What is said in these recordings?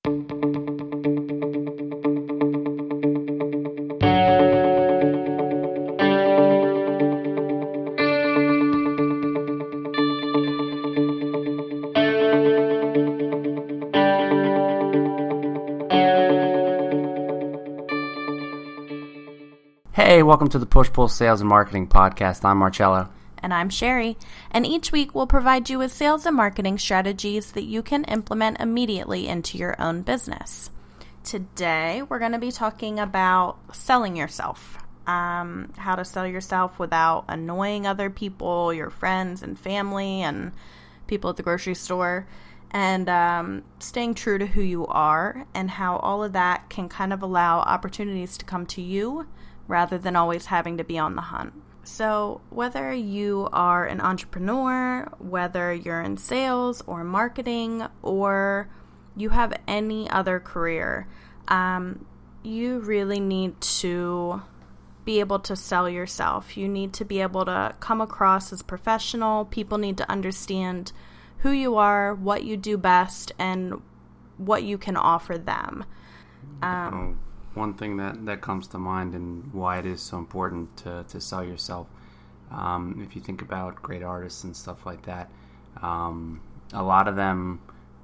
Hey, welcome to the Push-Pull Sales and Marketing Podcast. I'm Marcello. And I'm Sherry. And each week we'll provide you with sales and marketing strategies that you can implement immediately into your own business. Today we're going to be talking about selling yourself. How to sell yourself without annoying other people, your friends and family and people at the grocery store. And staying true to who you are and how all of that can kind of allow opportunities to come to you rather than always having to be on the hunt. So whether you are an entrepreneur, whether you're in sales or marketing, or you have any other career, you really need to be able to sell yourself. You need to be able to come across as professional. People need to understand who you are, what you do best, and what you can offer them. One thing that comes to mind and why it is so important to sell yourself, if you think about great artists and stuff like that, a lot of them,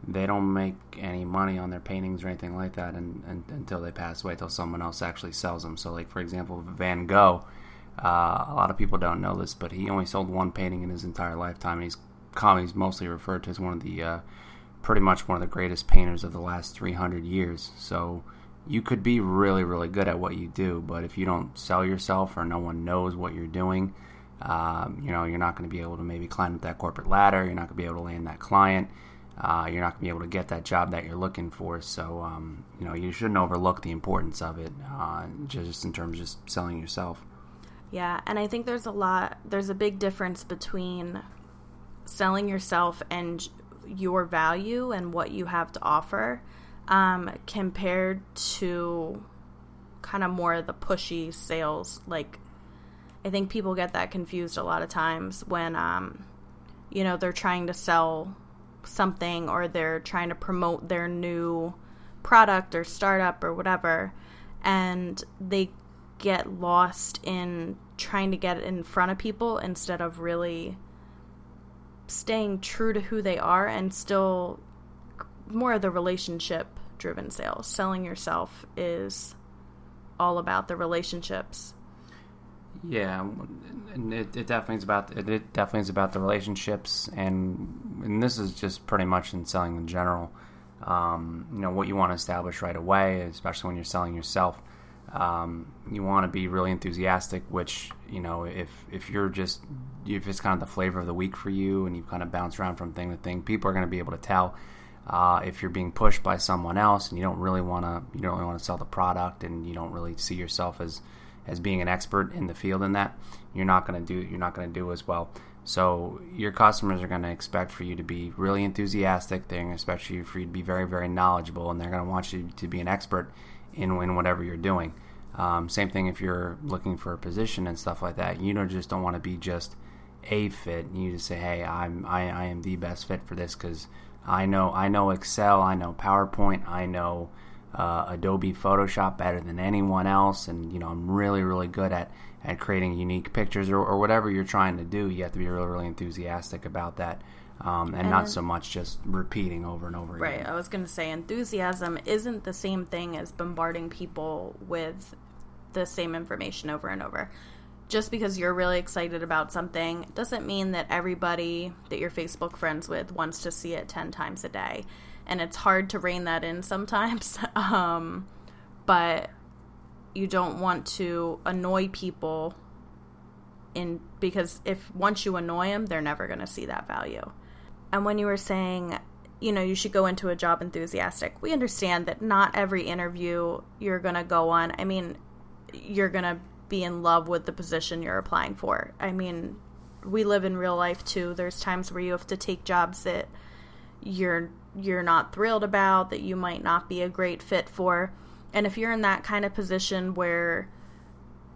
they don't make any money on their paintings or anything like that until they pass away, until someone else actually sells them. So like, for example, Van Gogh, a lot of people don't know this, but he only sold one painting in his entire lifetime. He's mostly referred to as one of the pretty much one of the greatest painters of the last 300 years. So you could be really, really good at what you do, but if you don't sell yourself or no one knows what you're doing, you're not going to be able to maybe climb up that corporate ladder. You're not going to be able to land that client. You're not going to be able to get that job that you're looking for. So, you shouldn't overlook the importance of it, just in terms of just selling yourself. Yeah, and I think there's a big difference between selling yourself and your value and what you have to offer, compared to kind of more of the pushy sales. Like, I think people get that confused a lot of times when, they're trying to sell something or they're trying to promote their new product or startup or whatever, and they get lost in trying to get it in front of people instead of really staying true to who they are and still more of the relationship-driven sales. Selling yourself is all about the relationships. Yeah, and it definitely is about the relationships, and this is just pretty much in selling in general. What you want to establish right away, especially when you're selling yourself. You want to be really enthusiastic, which, if it's kind of the flavor of the week for you and you kind of bounce around from thing to thing, people are going to be able to tell if you're being pushed by someone else and you don't really want to sell the product and you don't really see yourself as being an expert in the field in that, you're not going to do as well. So your customers are going to expect for you to be really enthusiastic. They're going to expect for you to be very, very knowledgeable, and they're going to want you to be an expert in whatever you're doing. Same thing if you're looking for a position and stuff like that. You don't want to be just a fit. You just say, hey, I am the best fit for this because I know Excel, I know PowerPoint, I know Adobe Photoshop better than anyone else, and I'm really, really good at creating unique pictures or whatever you're trying to do. You have to be really, really enthusiastic about that. And not so much just repeating over and over again. Right. I was going to say enthusiasm isn't the same thing as bombarding people with the same information over and over. Just because you're really excited about something doesn't mean that everybody that you're Facebook friends with wants to see it 10 times a day. And it's hard to rein that in sometimes. But you don't want to annoy people because once you annoy them, they're never going to see that value. And when you were saying, you should go into a job enthusiastic, we understand that not every interview you're going to go on, you're going to be in love with the position you're applying for. We live in real life too. There's times where you have to take jobs that you're not thrilled about, that you might not be a great fit for. And if you're in that kind of position where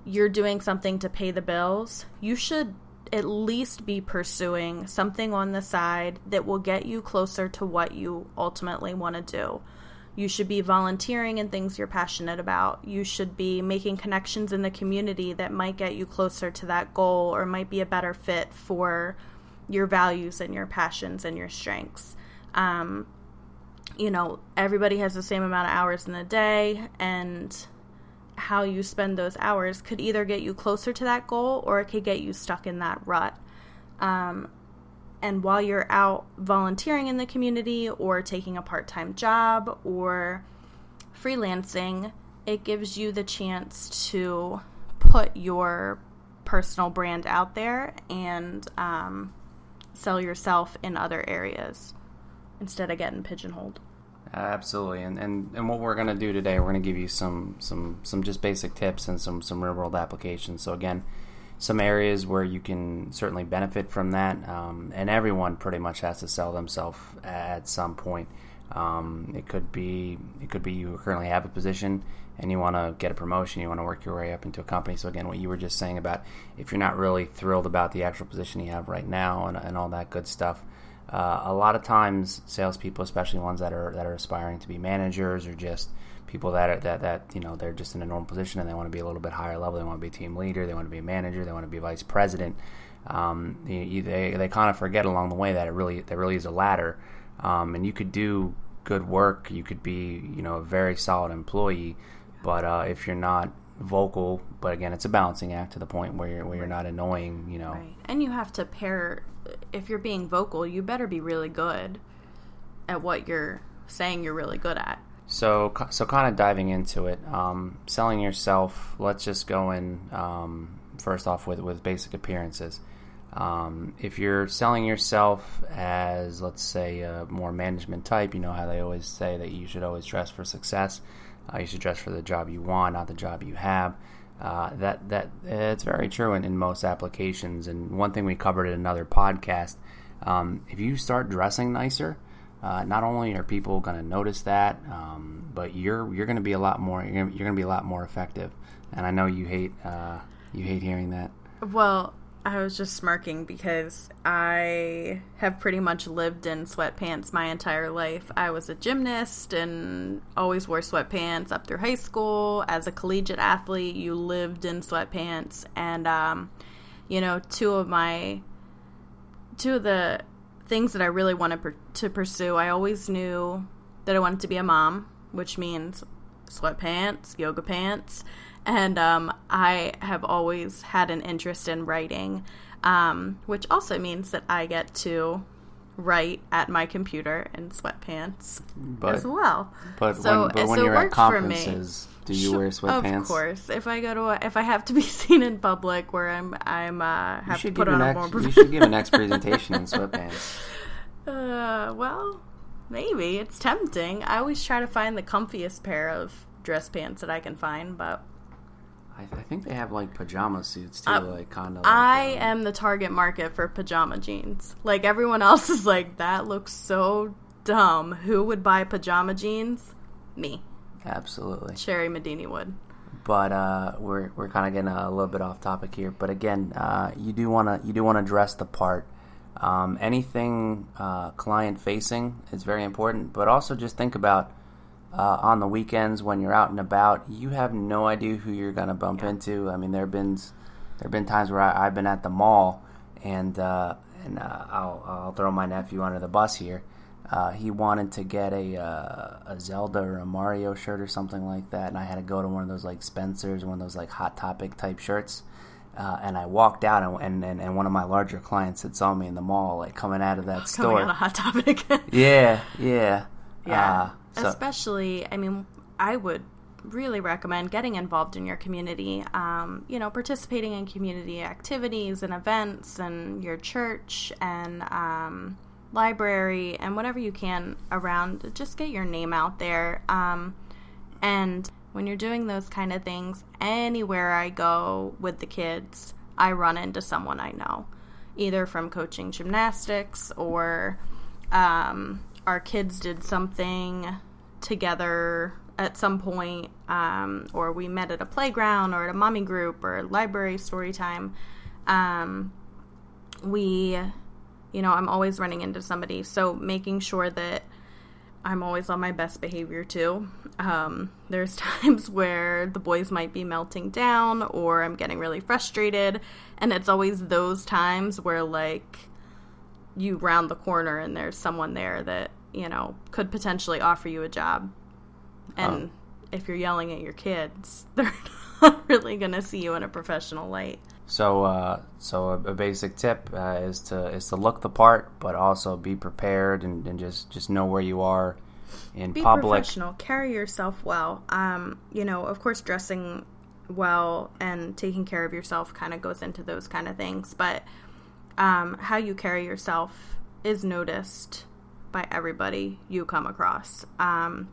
you're doing something to pay the bills, you should at least be pursuing something on the side that will get you closer to what you ultimately want to do. You should be volunteering in things you're passionate about. You should be making connections in the community that might get you closer to that goal or might be a better fit for your values and your passions and your strengths. Everybody has the same amount of hours in the day, and how you spend those hours could either get you closer to that goal or it could get you stuck in that rut. And while you're out volunteering in the community or taking a part-time job or freelancing, it gives you the chance to put your personal brand out there and sell yourself in other areas instead of getting pigeonholed. Absolutely. And what we're going to do today, we're going to give you some just basic tips and some real world applications. So again, some areas where you can certainly benefit from that, and everyone pretty much has to sell themselves at some point. It could be you currently have a position and you want to get a promotion, you want to work your way up into a company. So again, what you were just saying about if you're not really thrilled about the actual position you have right now and all that good stuff, a lot of times salespeople, especially ones that are aspiring to be managers or just people that they're just in a normal position and they want to be a little bit higher level. They want to be a team leader. They want to be a manager. They want to be a vice president. They kind of forget along the way that there really is a ladder, and you could do good work. You could be a very solid employee, but if you're not vocal, but again, it's a balancing act to the point where you're not annoying. Right. And you have to pair. If you're being vocal, you better be really good at what you're saying you're really good at. So kind of diving into it, selling yourself, let's just go in first off with basic appearances. If you're selling yourself as, let's say, a more management type, you know how they always say that you should always dress for success. You should dress for the job you want, not the job you have. That it's very true in most applications. And one thing we covered in another podcast, if you start dressing nicer, not only are people going to notice that, but you're going to be a lot more. You're going to be a lot more effective. And I know you hate hearing that. Well, I was just smirking because I have pretty much lived in sweatpants my entire life. I was a gymnast and always wore sweatpants up through high school. As a collegiate athlete, you lived in sweatpants, and two of the things that I really wanted to pursue, I always knew that I wanted to be a mom, which means sweatpants, yoga pants, and I have always had an interest in writing, which also means that I get to write at my computer in sweatpants as well. But when you're at conferences, do you wear sweatpants? Of course. If I have to be seen in public where I'm have to put on a more. You should give a next presentation in sweatpants. Well, maybe it's tempting. I always try to find the comfiest pair of dress pants that I can find, but I think they have like pajama suits too, I am the target market for pajama jeans. Like everyone else is like, that looks so dumb. Who would buy pajama jeans? Me. Absolutely. Sherry Medini would. But we're kind of getting a little bit off topic here. But again, you do want to dress the part. Anything client facing is very important, but also just think about on the weekends when you're out and about, you have no idea who you're going to bump into. I mean, there have been times where I've been at the mall, and I'll throw my nephew under the bus here. He wanted to get a Zelda or a Mario shirt or something like that, and I had to go to one of those like Spencer's, one of those like Hot Topic type shirts. And I walked out, and one of my larger clients had saw me in the mall, like coming out of that store. Coming out of Hot Topic. Yeah. Especially, I mean, I would really recommend getting involved in your community. Participating in community activities and events, and your church and library, and whatever you can around. Just get your name out there. And when you're doing those kind of things, anywhere I go with the kids, I run into someone I know, either from coaching gymnastics or our kids did something together at some point, or we met at a playground or at a mommy group or library story time. I'm always running into somebody. So making sure that I'm always on my best behavior too. There's times where the boys might be melting down or I'm getting really frustrated, and it's always those times where like you round the corner and there's someone there that, could potentially offer you a job. And if you're yelling at your kids, they're not really going to see you in a professional light. So a basic tip is to look the part, but also be prepared and just know where you are in public. Be professional. Carry yourself well. Of course, dressing well and taking care of yourself kind of goes into those kind of things. But how you carry yourself is noticed by everybody you come across. And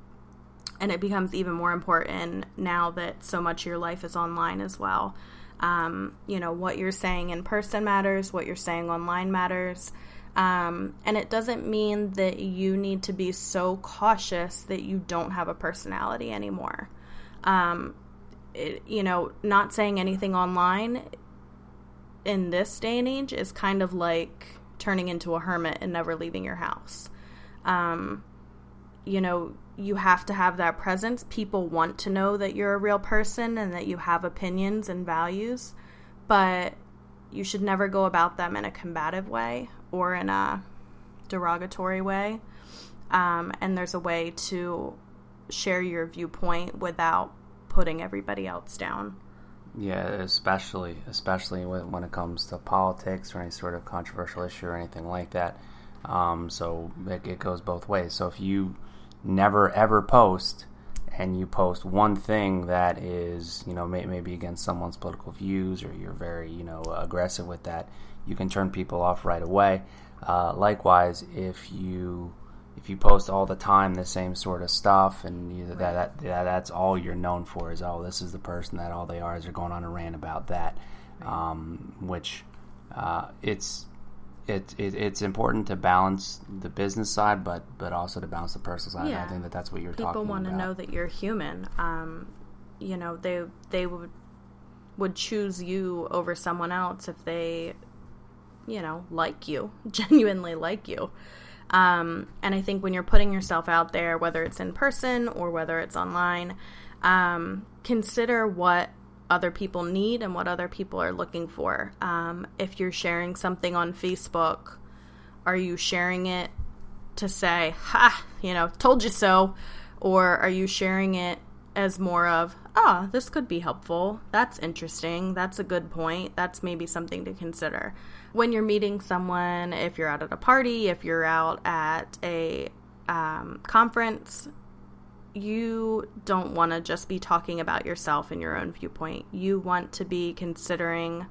it becomes even more important now that so much of your life is online as well. What you're saying in person matters, what you're saying online matters. And it doesn't mean that you need to be so cautious that you don't have a personality anymore. Not saying anything online in this day and age is kind of like turning into a hermit and never leaving your house. You have to have that presence. People want to know that you're a real person and that you have opinions and values, but you should never go about them in a combative way or in a derogatory way. And there's a way to share your viewpoint without putting everybody else down. Yeah, especially when it comes to politics or any sort of controversial issue or anything like that. So it goes both ways. So if you never ever post and you post one thing that is maybe against someone's political views, or you're very aggressive with that, you can turn people off right away. Likewise, if you post all the time the same sort of stuff and that's all you're known for is, this is the person that all they are is they're going on a rant about that, which it's important to balance the business side, but also to balance the personal side. Yeah. I think that's what you're talking about. People want to know that you're human. They would choose you over someone else if they, like you, genuinely like you. And I think when you're putting yourself out there, whether it's in person or whether it's online, consider what other people need and what other people are looking for. If you're sharing something on Facebook, are you sharing it to say, told you so? Or are you sharing it as more of, this could be helpful. That's interesting. That's a good point. That's maybe something to consider. When you're meeting someone, if you're out at a party, if you're out at a conference, you don't want to just be talking about yourself and your own viewpoint. You want to be considering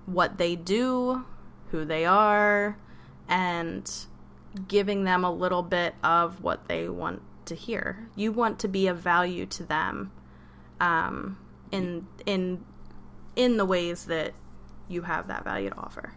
what they do, who they are, and giving them a little bit of what they want to hear. You want to be of value to them in the ways that you have that value to offer.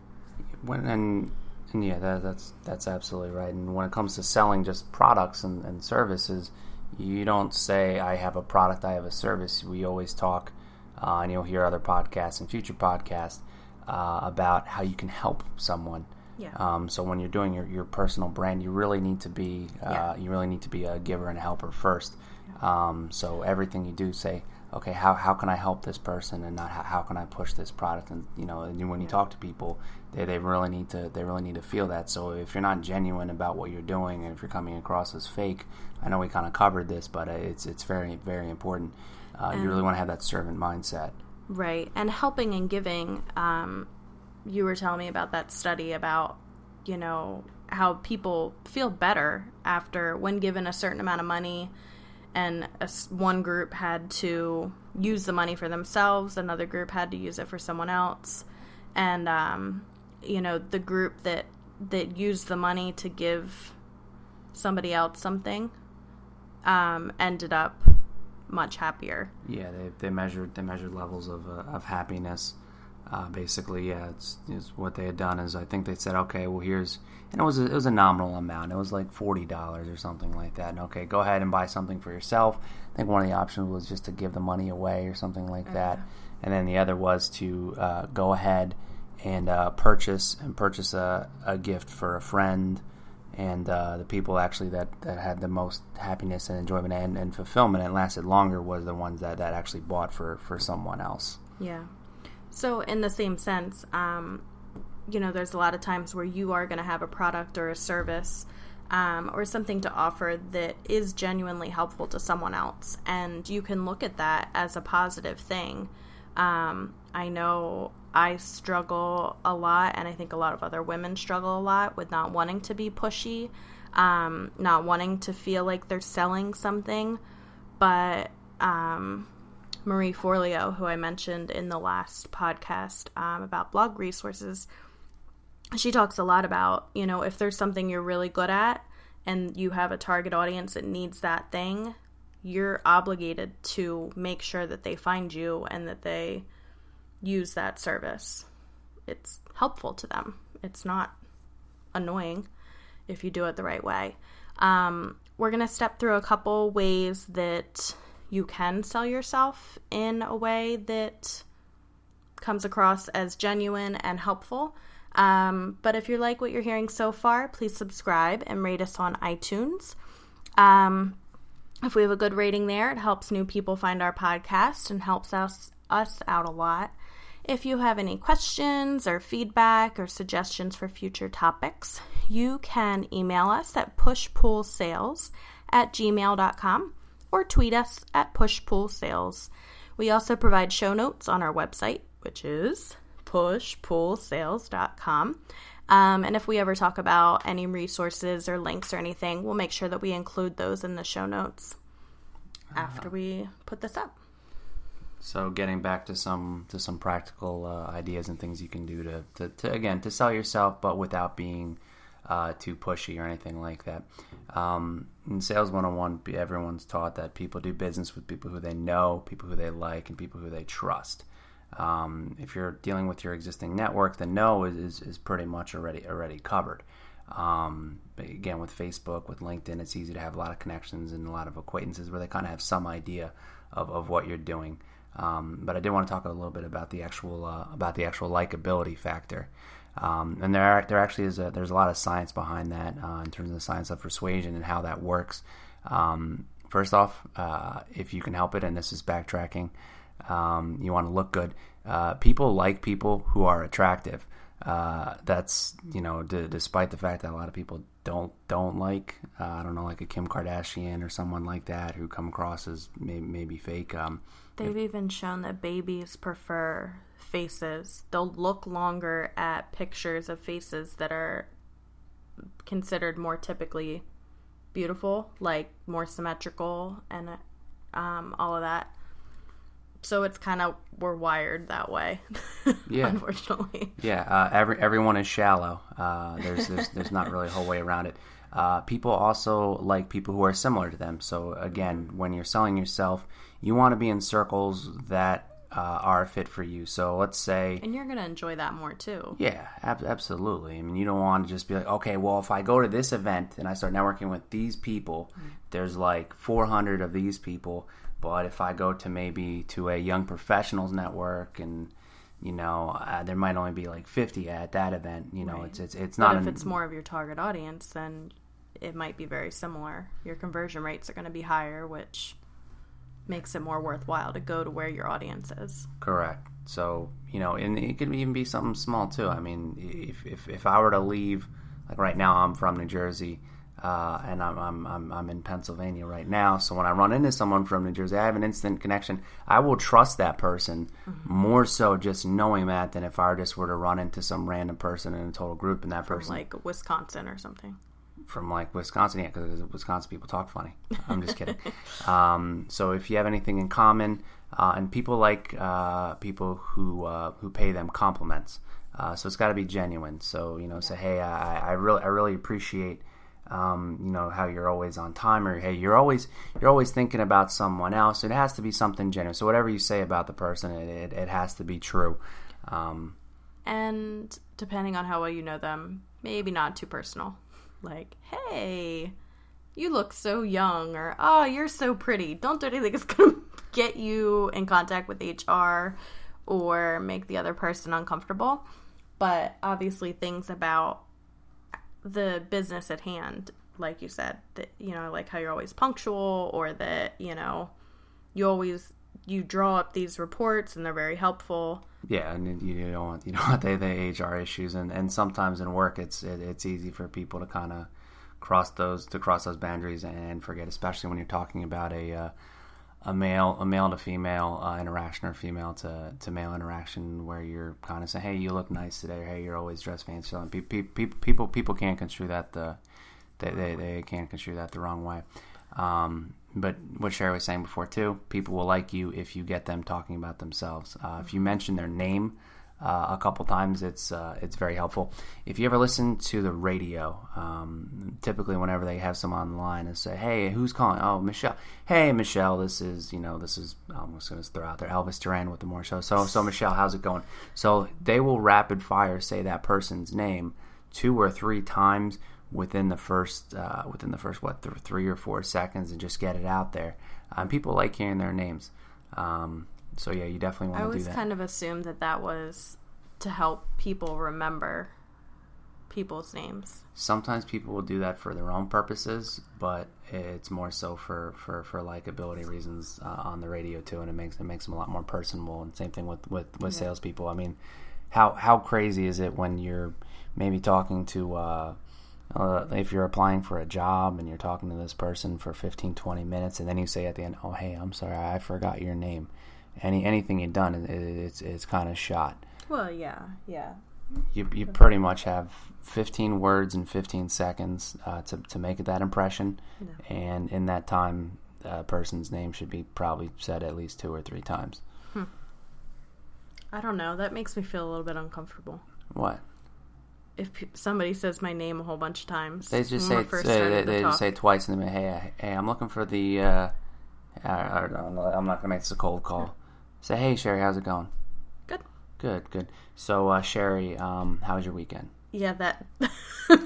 That's absolutely right. And when it comes to selling just products and services, you don't say, I have a product, I have a service. We always talk, and you'll hear other podcasts and future podcasts about how you can help someone. Yeah. So when you're doing your personal brand, you really need to be a giver and a helper first. So everything you do, say, okay, how can I help this person, and not how can I push this product? And when you talk to people, they really need to feel that. So if you're not genuine about what you're doing, and if you're coming across as fake, I know we kind of covered this, but it's very, very important. You really want to have that servant mindset. Right. And helping and giving, you were telling me about that study about, how people feel better when given a certain amount of money, and one group had to use the money for themselves, another group had to use it for someone else. And, the group that used the money to give somebody else something ended up much happier. Yeah, they measured levels of happiness. Basically, it's what they had done is, I think they said, okay, well, and it was a nominal amount. It was like $40 or something like that. And okay, go ahead and buy something for yourself. I think one of the options was just to give the money away or something like that. And then the other was to go ahead and purchase a gift for a friend And the people actually that had the most happiness and enjoyment and fulfillment and lasted longer was the ones that actually bought for someone else. Yeah. So in the same sense, there's a lot of times where you are going to have a product or a service or something to offer that is genuinely helpful to someone else. And you can look at that as a positive thing. I know I struggle a lot, and I think a lot of other women struggle a lot with not wanting to be pushy, not wanting to feel like they're selling something. But Marie Forleo, who I mentioned in the last podcast about blog resources, she talks a lot about, if there's something you're really good at and you have a target audience that needs that thing, you're obligated to make sure that they find you and that they use that service. It's helpful to them. It's not annoying if you do it the right way. We're going to step through a couple ways that you can sell yourself in a way that comes across as genuine and helpful. But if you like what you're hearing so far, please subscribe and rate us on iTunes. If we have a good rating there, it helps new people find our podcast and helps us out a lot. If you have any questions or feedback or suggestions for future topics, you can email us at pushpullsales@gmail.com or tweet us at pushpullsales. We also provide show notes on our website, which is pushpullsales.com. And if we ever talk about any resources or links or anything, we'll make sure that we include those in the show notes after we put this up. So getting back to some practical ideas and things you can do to sell yourself, but without being too pushy or anything like that. In Sales 101, everyone's taught that people do business with people who they know, people who they like, and people who they trust. If you're dealing with your existing network, the know is pretty much already covered. Again, with Facebook, with LinkedIn, it's easy to have a lot of connections and a lot of acquaintances where they kind of have some idea of what you're doing. But I did want to talk a little bit about the actual likability factor. And there actually is there's a lot of science behind that in terms of the science of persuasion and how that works. First off, if you can help it, and this is backtracking, you want to look good. People like people who are attractive. That's despite the fact that a lot of people don't like like a Kim Kardashian or someone like that who come across as maybe fake. They've even shown that babies prefer faces. They'll look longer at pictures of faces that are considered more typically beautiful, like more symmetrical and all of that. So it's kind of, we're wired that way, yeah. Unfortunately. Yeah, everyone is shallow. There's not really a whole way around it. People also like people who are similar to them. So again, when you're selling yourself, you want to be in circles that are a fit for you. So let's say... And you're going to enjoy that more too. Yeah, absolutely. I mean, you don't want to just be like, okay, well, if I go to this event and I start networking with these people, there's like 400 of these people. But if I go to a young professionals network and, there might only be like 50 at that event, right. It's not... But if it's more of your target audience, then it might be very similar. Your conversion rates are going to be higher, which makes it more worthwhile to go to where your audience is. Correct. So, and it could even be something small too. I mean, if I were to leave, like right now I'm from New Jersey, and I'm in Pennsylvania right now. So when I run into someone from New Jersey, I have an instant connection. I will trust that person more so just knowing that than if I just were to run into some random person in a total group and that person... From like Wisconsin or something. From like Wisconsin, yeah, because Wisconsin people talk funny. I'm just kidding. So if you have anything in common, and people like people who pay them compliments, so it's got to be genuine. So say, hey, I really appreciate how you're always on time, or hey, you're always thinking about someone else. It has to be something genuine. So whatever you say about the person, it has to be true. And depending on how well you know them, maybe not too personal. Like, hey, you look so young, or, oh, you're so pretty. Don't do anything that's going to get you in contact with HR or make the other person uncomfortable. But obviously things about the business at hand, like you said, that, like how you're always punctual, or that, you draw up these reports and they're very helpful. Yeah, and you don't want the HR issues, and sometimes in work it's easy for people to kind of cross those boundaries and forget, especially when you're talking about a male to female interaction, or female to male interaction, where you're kind of saying, hey, you look nice today, or hey, you're always dressed fancy. And people can't construe that they can't construe that the wrong way. But what Sherry was saying before too, people will like you if you get them talking about themselves. If you mention their name a couple times, it's very helpful. If you ever listen to the radio, typically whenever they have someone on the line and say, hey, who's calling? Oh, Michelle. Hey, Michelle, this is I'm just going to throw out there Elvis Duran with the More Show. So Michelle, how's it going? So they will rapid fire say that person's name 2 or 3 times within the first 3 or 4 seconds, and just get it out there. People like hearing their names. So yeah, you definitely want to do that. I always kind of assumed that was to help people remember people's names. Sometimes people will do that for their own purposes, but it's more so for likability reasons on the radio too, and it makes them a lot more personable. And same thing with salespeople. I mean, how crazy is it when you're maybe talking to if you're applying for a job and you're talking to this person for 15-20 minutes, and then you say at the end, oh, hey, I'm sorry, I forgot your name. Anything you've done, it's kind of shot. Well, yeah. You pretty much have 15 words in 15 seconds to make that impression, and in that time, a person's name should be probably said at least 2 or 3 times. I don't know. That makes me feel a little bit uncomfortable. What? If somebody says my name a whole bunch of times, they just say just say twice, and then hey, I'm looking for the. I'm not gonna make this a cold call. Say, hey, Sherry, how's it going? Good. So, Sherry, how was your weekend? Yeah, that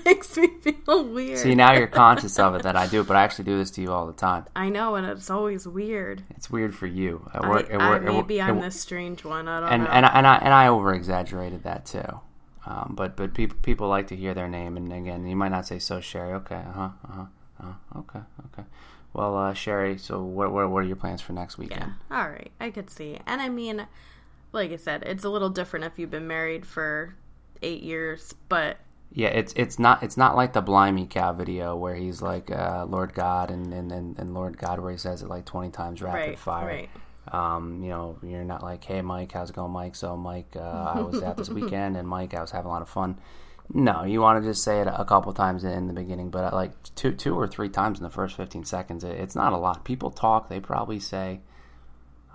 makes me feel weird. See, now you're conscious of it that I do, but I actually do this to you all the time. I know, and it's always weird. It's weird for you. Maybe I'm the strange one. I don't know. And I over exaggerated that too. But people like to hear their name, and again, you might not say, so Sherry, okay, okay. Well, Sherry, so what are your plans for next weekend? Yeah, all right, I could see. And I mean, like I said, it's a little different if you've been married for 8 years, but yeah, it's not like the Blimey Cow video where he's like Lord God and Lord God, where he says it like 20 times rapid fire. Right. You're not like, hey, Mike, how's it going, Mike? So, Mike, I was out this weekend, and Mike, I was having a lot of fun. No, you want to just say it a couple times in the beginning, but like 2 or 3 times in the first 15 seconds. It's not a lot. People talk. They probably say,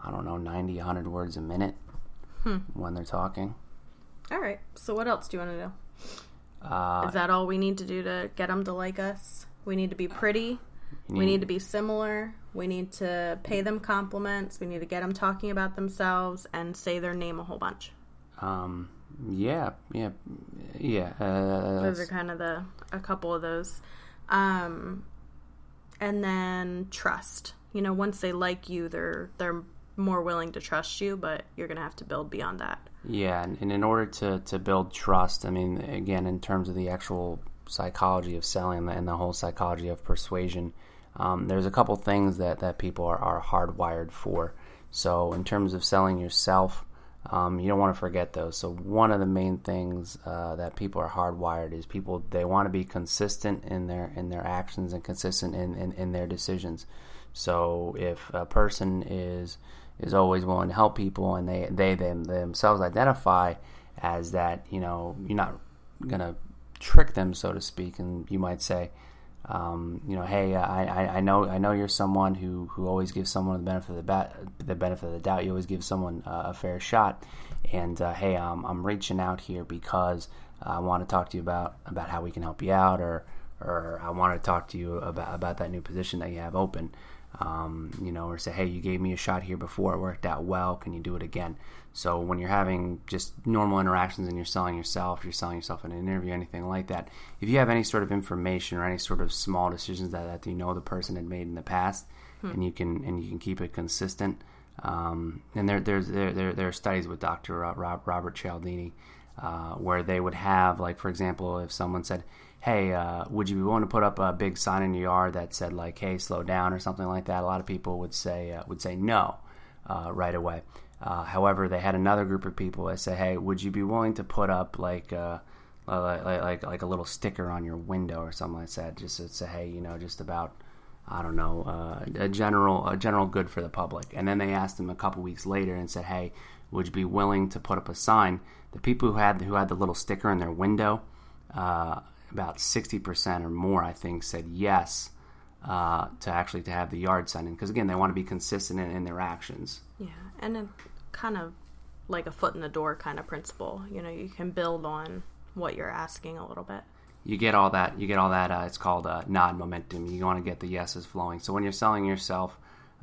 I don't know, 90, 100 words a minute when they're talking. All right. So what else do you want to do? Is that all we need to do to get them to like us? We need to be pretty. We need to be similar. We need to pay them compliments. We need to get them talking about themselves and say their name a whole bunch. Yeah. Those are kind of a couple of those. And then trust. Once they like you, they're more willing to trust you, but you're going to have to build beyond that. Yeah, and in order to build trust, I mean, again, in terms of the actual psychology of selling and the whole psychology of persuasion, there's a couple things that people are hardwired for. So in terms of selling yourself, you don't want to forget those. So one of the main things that people are hardwired is they want to be consistent in their actions and consistent in their decisions. So if a person is always willing to help people, and they themselves identify as that, you're not gonna trick them, so to speak, and you might say, hey, I know you're someone who always gives someone the benefit of the doubt. You always give someone a fair shot, and hey, I'm reaching out here because I want to talk to you about how we can help you out, or I want to talk to you about that new position that you have open. Or say, hey, you gave me a shot here before, it worked out well, can you do it again? So when you're having just normal interactions and you're selling yourself in an interview, anything like that, if you have any sort of information or any sort of small decisions that the person had made in the past, and you can keep it consistent, and there are studies with Dr. Robert Cialdini where they would have, like, for example, if someone said, hey, would you be willing to put up a big sign in your yard that said like, hey, slow down or something like that? A lot of people would say no right away. However, they had another group of people that say, hey, would you be willing to put up like a little sticker on your window or something like that, just to say, hey, just about, I don't know, a general good for the public. And then they asked them a couple weeks later and said, hey, would you be willing to put up a sign? The people who had the little sticker in their window, about 60% or more, I think, said yes to have the yard sign in. Because, again, they want to be consistent in their actions. Yeah, and a kind of like a foot in the door kind of principle. You can build on what you're asking a little bit. You get all that. It's called nod momentum. You want to get the yeses flowing. So when you're selling yourself,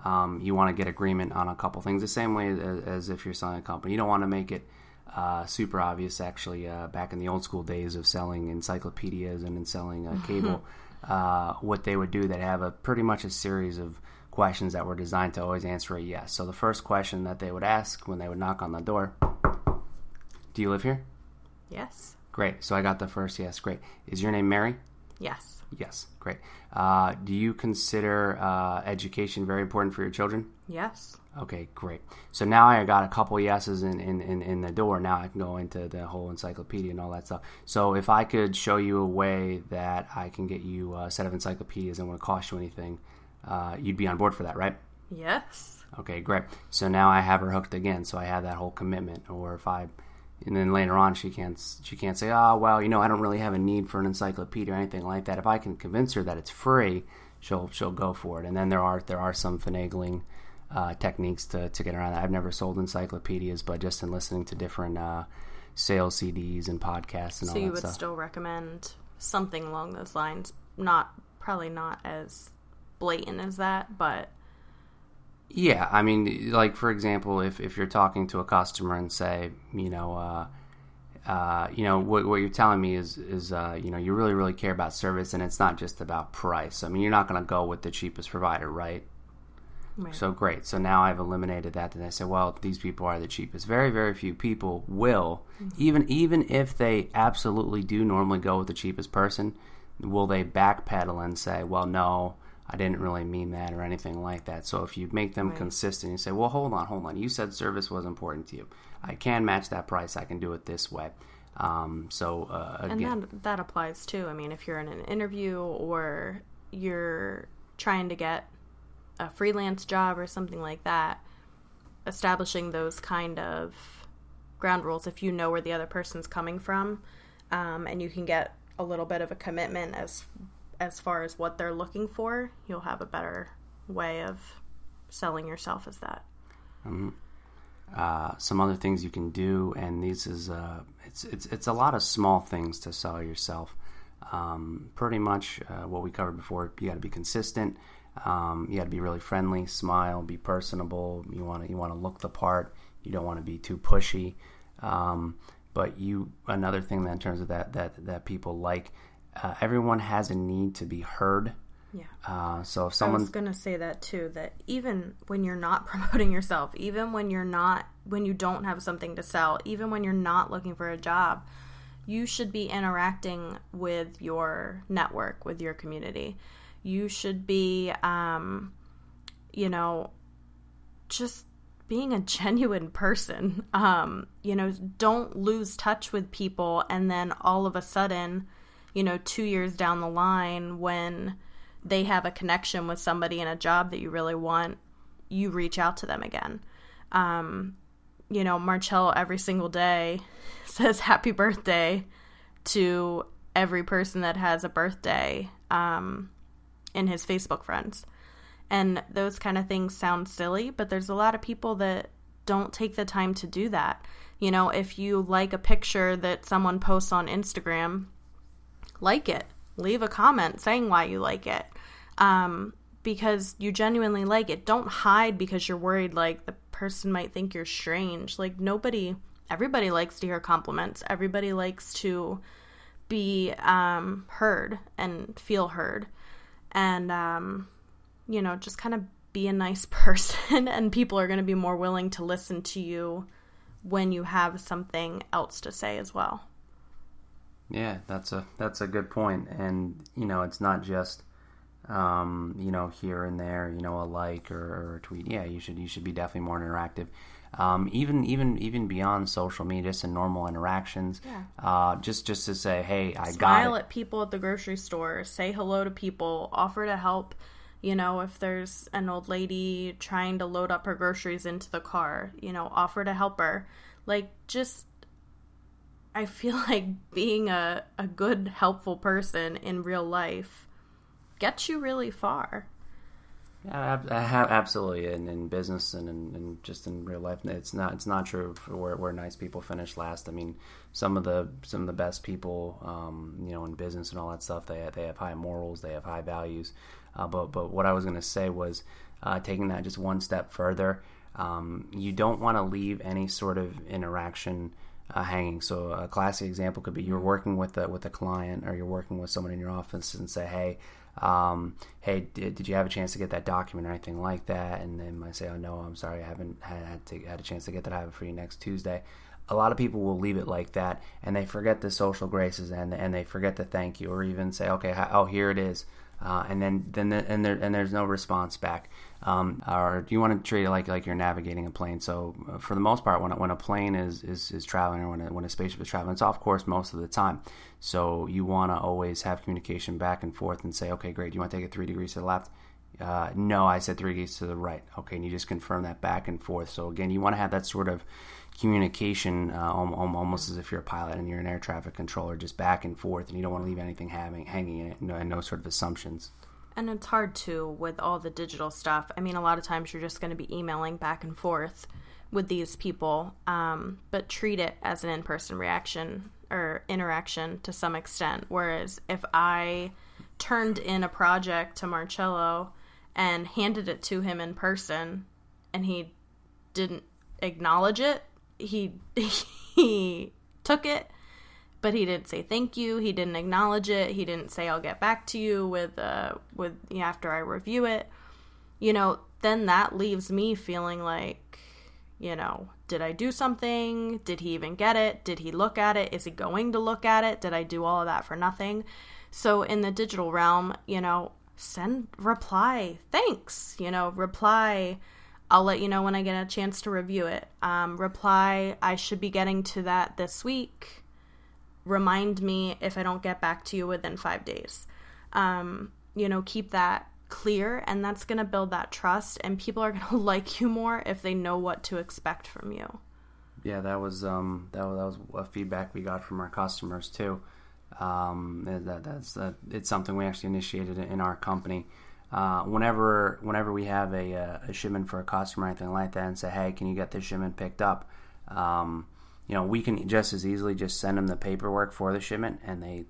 you want to get agreement on a couple things. The same way as if you're selling a company. You don't want to make it super obvious. Actually, back in the old school days of selling encyclopedias and selling cable, what they would do, they'd have pretty much a series of questions that were designed to always answer a yes. So the first question that they would ask when they would knock on the door, do you live here? Yes. Great. So I got the first yes. Great. Is your name Mary? Yes. Yes. Great. Do you consider education very important for your children? Yes. Okay, great. So now I got a couple yeses in the door. Now I can go into the whole encyclopedia and all that stuff. So if I could show you a way that I can get you a set of encyclopedias and it wouldn't cost you anything, you'd be on board for that, right? Yes. Okay, great. So now I have her hooked again. So I have that whole commitment. Or and then later on she can't say, oh, well, I don't really have a need for an encyclopedia or anything like that. If I can convince her that it's free, she'll go for it. And then there are some finagling techniques to get around that. I've never sold encyclopedias, but just in listening to different sales CDs and podcasts and all that stuff. So you would still recommend something along those lines, probably not as blatant as that, but... Yeah, I mean, like, for example, if you're talking to a customer and say, what you're telling me is you really, really care about service and it's not just about price. I mean, you're not going to go with the cheapest provider, right? Right. So great. So now I've eliminated that. And I say, well, these people are the cheapest. Very, very few people will, even if they absolutely do normally go with the cheapest person, will they backpedal and say, well, no, I didn't really mean that or anything like that. So if you make them consistent, you say, well, hold on. You said service was important to you. I can match that price. I can do it this way. Again, and that applies too. I mean, if you're in an interview or you're trying to get a freelance job or something like that, establishing those kind of ground rules, if you know where the other person's coming from, and you can get a little bit of a commitment as far as what they're looking for, you'll have a better way of selling yourself as that. Mm-hmm. Some other things you can do, and these is it's a lot of small things to sell yourself. Pretty much what we covered before. You got to be consistent. You got to be really friendly, smile, be personable. You want to look the part. You don't want to be too pushy. But another thing that in terms of that people like. Everyone has a need to be heard. Yeah. So if someone... I was going to say that too, that even when you're not promoting yourself, even when you don't have something to sell, even when you're not looking for a job, you should be interacting with your network, with your community. You should be, just being a genuine person. Don't lose touch with people and then all of a sudden... 2 years down the line when they have a connection with somebody in a job that you really want, you reach out to them again. Marcel every single day says happy birthday to every person that has a birthday in his Facebook friends. And those kind of things sound silly, but there's a lot of people that don't take the time to do that. If you like a picture that someone posts on Instagram, like it. Leave a comment saying why you like it. Because you genuinely like it. Don't hide because you're worried like the person might think you're strange. Like everybody likes to hear compliments. Everybody likes to be heard and feel heard. And, just kind of be a nice person and people are going to be more willing to listen to you when you have something else to say as well. Yeah, that's a good point. And it's not just here and there, a like or a tweet. Yeah, you should be definitely more interactive. Even beyond social media, just in normal interactions. Yeah. Just to say, hey, I got it. Smile at people at the grocery store. Say hello to people. Offer to help. If there's an old lady trying to load up her groceries into the car, offer to help her. I feel like being a good, helpful person in real life gets you really far. Yeah, absolutely. In business and just in real life, it's not true where nice people finish last. I mean, some of the best people, in business and all that stuff, they have high morals, they have high values. But what I was going to say was, taking that just one step further, you don't want to leave any sort of interaction hanging. So a classic example could be you're working with a client, or you're working with someone in your office, and say, hey, did you have a chance to get that document or anything like that? And they might say, oh no, I'm sorry, I haven't had a chance to get that. I have it for you next Tuesday. A lot of people will leave it like that, and they forget the social graces, and they forget to thank you, or even say, okay, here it is. And then there's no response back. Or do you want to treat it like you're navigating a plane? So for the most part, when a plane is traveling, or when a spaceship is traveling, it's off course most of the time. So you want to always have communication back and forth, and say, okay, great. Do you want to take it 3 degrees to the left? No, I said 3 degrees to the right. Okay, and you just confirm that back and forth. So again, you want to have that sort of communication, almost as if you're a pilot and you're an air traffic controller, just back and forth, and you don't want to leave anything hanging in it, and no sort of assumptions. And it's hard too with all the digital stuff. I mean, a lot of times you're just going to be emailing back and forth with these people, but treat it as an in-person reaction or interaction to some extent. Whereas if I turned in a project to Marcello and handed it to him in person, and he didn't acknowledge it, he took it, but he didn't say thank you. He didn't acknowledge it. He didn't say I'll get back to you with after I review it. Then that leaves me feeling like, did I do something? Did he even get it? Did he look at it? Is he going to look at it? Did I do all of that for nothing? So in the digital realm, send reply, thanks, reply, I'll let you know when I get a chance to review it. Reply, I should be getting to that this week. Remind me if I don't get back to you within 5 days. Keep that clear, and that's going to build that trust, and people are going to like you more if they know what to expect from you. Yeah, that was a feedback we got from our customers too. It's something we actually initiated in our company. Whenever we have a shipment for a customer or anything like that, and say, hey, can you get this shipment picked up? We can just as easily just send them the paperwork for the shipment, and they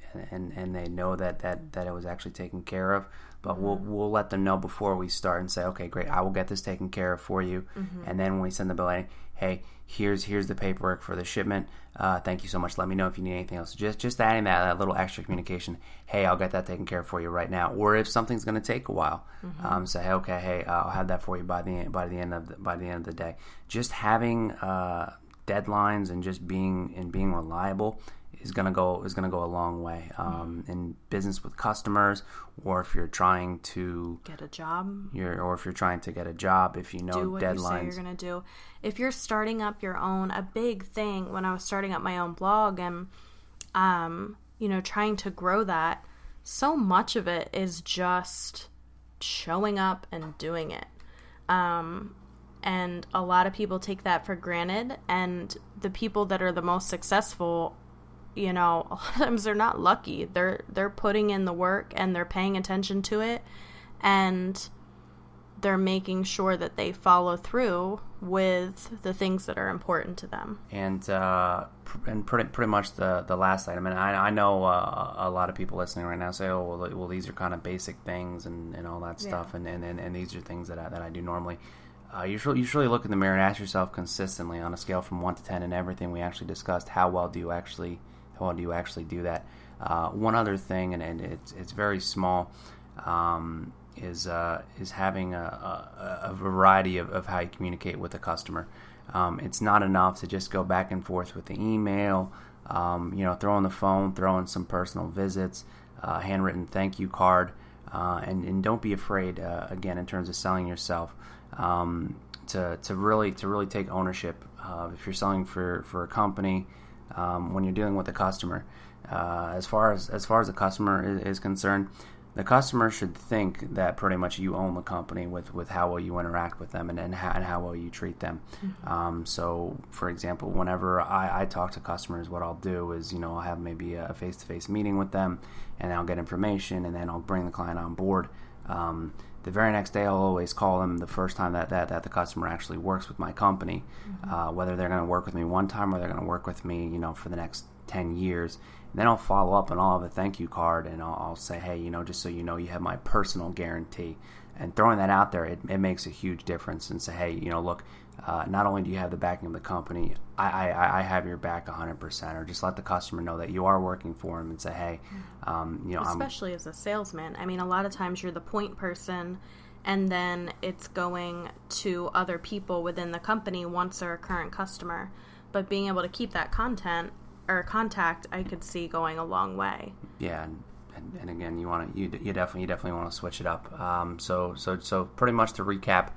know that it was actually taken care of. But we'll let them know before we start, and say, okay, great, I will get this taken care of for you. Mm-hmm. And then when we send the bill, hey, here's the paperwork for the shipment. Thank you so much. Let me know if you need anything else. Just adding that little extra communication. Hey, I'll get that taken care of for you right now. Or if something's going to take a while, say, hey, I'll have that for you by the end of the day. Just having deadlines and just being reliable is gonna go a long way in business with customers, or if you're trying to get a job, or if you're trying to get a job, if you know do what deadlines. You say you're gonna do. If you're starting up your own, a big thing when I was starting up my own blog and trying to grow that, so much of it is just showing up and doing it. And a lot of people take that for granted, and the people that are the most successful, a lot of times they're not lucky. They're putting in the work, and they're paying attention to it, and they're making sure that they follow through with the things that are important to them. And pretty much the last item, and I know a lot of people listening right now say, oh, well these are kind of basic things and all that stuff, and these are things that I do normally. You should really look in the mirror and ask yourself consistently, on a scale from 1 to 10 and everything we actually discussed, how well do you actually do that? One other thing, and it's very small, is having a variety of how you communicate with a customer. It's not enough to just go back and forth with the email, Throw in the phone, throw in some personal visits, handwritten thank you card, and don't be afraid, again, in terms of selling yourself, to really take ownership. If you're selling for a company, when you're dealing with a customer, as far as the customer is concerned, the customer should think that pretty much you own the company with how well you interact with them and how well you treat them. Mm-hmm. So, for example, whenever I talk to customers, what I'll do is, I'll have maybe a face-to-face meeting with them, and I'll get information, and then I'll bring the client on board. The very next day, I'll always call them the first time that the customer actually works with my company, mm-hmm. Whether they're going to work with me one time or they're going to work with me, for the next 10 years. And then I'll follow up and I'll have a thank you card, and I'll say, hey, just so you know, you have my personal guarantee. And throwing that out there, it makes a huge difference. And say, hey, look, not only do you have the backing of the company, I have your back 100%. Or just let the customer know that you are working for them, and say, hey, especially as a salesman. I mean, a lot of times you're the point person, and then it's going to other people within the company once they're a current customer. But being able to keep that contact, I could see going a long way. Yeah, and again, you definitely want to switch it up. So pretty much to recap,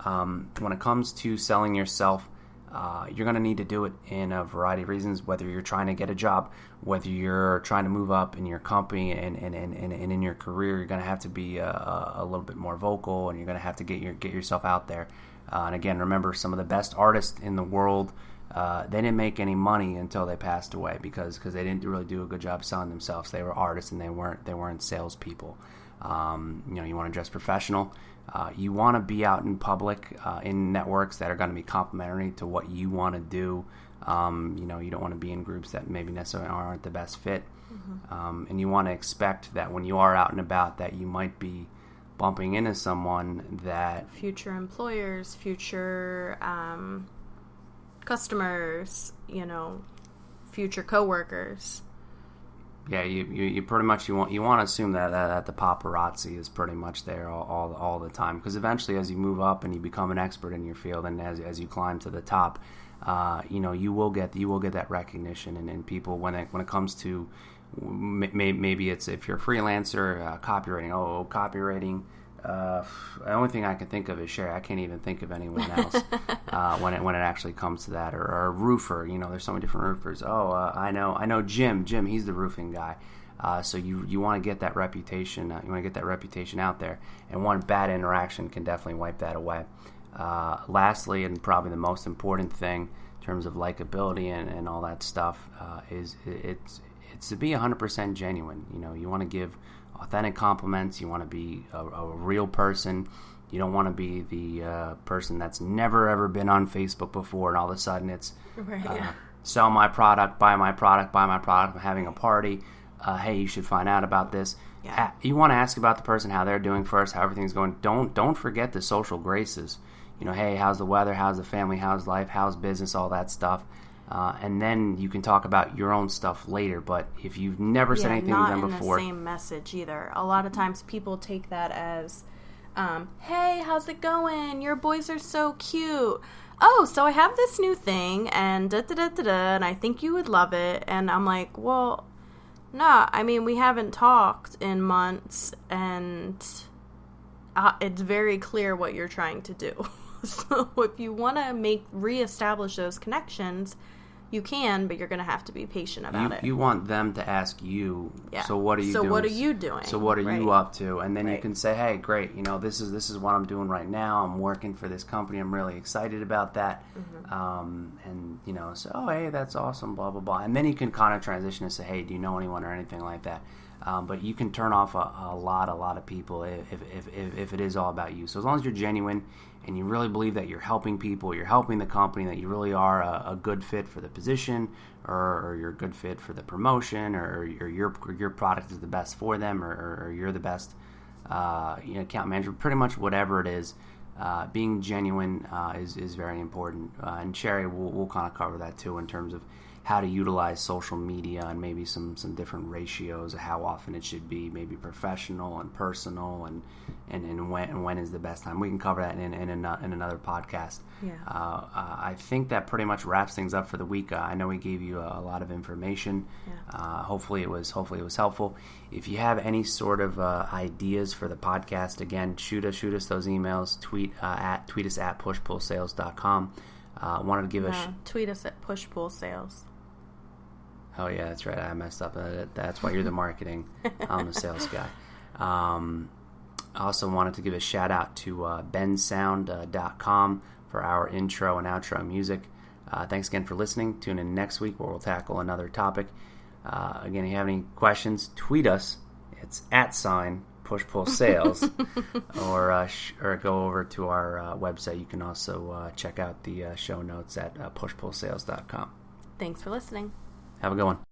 when it comes to selling yourself, you're going to need to do it in a variety of reasons. Whether you're trying to get a job, whether you're trying to move up in your company and in your career, you're going to have to be a little bit more vocal, and you're going to have to get yourself out there. And again, remember, some of the best artists in the world, they didn't make any money until they passed away because they didn't really do a good job selling themselves. They were artists, and they weren't salespeople. You want to dress professional. You want to be out in public, in networks that are going to be complementary to what you want to do. You don't want to be in groups that maybe necessarily aren't the best fit. Mm-hmm. And you want to expect that when you are out and about, that you might be bumping into someone that future employers, future customers, future coworkers. Yeah, you pretty much you want to assume that the paparazzi is pretty much there all the time, because eventually, as you move up and you become an expert in your field, and as you climb to the top, you will get that recognition, and people, when it comes to maybe it's, if you're a freelancer, copywriting. Copywriting. The only thing I can think of is Sherry. I can't even think of anyone else when it actually comes to that. Or a roofer. There's so many different roofers. I know Jim. He's the roofing guy. So you want to get that reputation. You want to get that reputation out there. And one bad interaction can definitely wipe that away. Lastly, and probably the most important thing in terms of likability and all that stuff, is it's to be 100% genuine. You want to give authentic compliments. You want to be a real person. You don't want to be the person that's never ever been on Facebook before, and all of a sudden it's sell my product, buy my product, I'm having a party. Hey, you should find out about this. Yeah. You want to ask about the person, how they're doing first, how everything's going. Don't forget the social graces. Hey, how's the weather? How's the family? How's life? How's business? All that stuff. And then you can talk about your own stuff later. But if you've never said anything to them before, not in the same message either. A lot of times people take that as, "Hey, how's it going? Your boys are so cute. Oh, so I have this new thing, and da da da da da, and I think you would love it." And I'm like, well, no. I mean, we haven't talked in months, and it's very clear what you're trying to do. So if you want to reestablish those connections, you can, but you're going to have to be patient about it. You want them to ask you, so what are you doing? So what are you doing? So what are you up to? And then you can say, hey, great, this is what I'm doing right now. I'm working for this company. I'm really excited about that. Mm-hmm. So, hey, that's awesome, blah, blah, blah. And then you can kind of transition and say, hey, do you know anyone or anything like that? But you can turn off a lot of people if it is all about you. So as long as you're genuine and you really believe that you're helping people, you're helping the company, that you really are a good fit for the position, or you're a good fit for the promotion, or your product is the best for them, or you're the best account manager, pretty much whatever it is, being genuine is very important. And Sherry, we'll kind of cover that too in terms of how to utilize social media and maybe some different ratios of how often it should be, maybe professional and personal, and when is the best time. We can cover that in another podcast. Yeah. I think that pretty much wraps things up for the week. I know we gave you a lot of information. Yeah. Hopefully it was helpful. If you have any sort of ideas for the podcast, again, shoot us those emails. Tweet us at pushpullsales.com. Wanted to give tweet us at pushpullsales. Oh yeah, that's right. I messed up. That's why you're the marketing. I'm the sales guy. I also wanted to give a shout out to bensound.com for our intro and outro music. Thanks again for listening. Tune in next week where we'll tackle another topic. Again, if you have any questions, tweet us. It's @pushpullsales, or go over to our website. You can also check out the show notes at pushpullsales.com. Thanks for listening. Have a good one.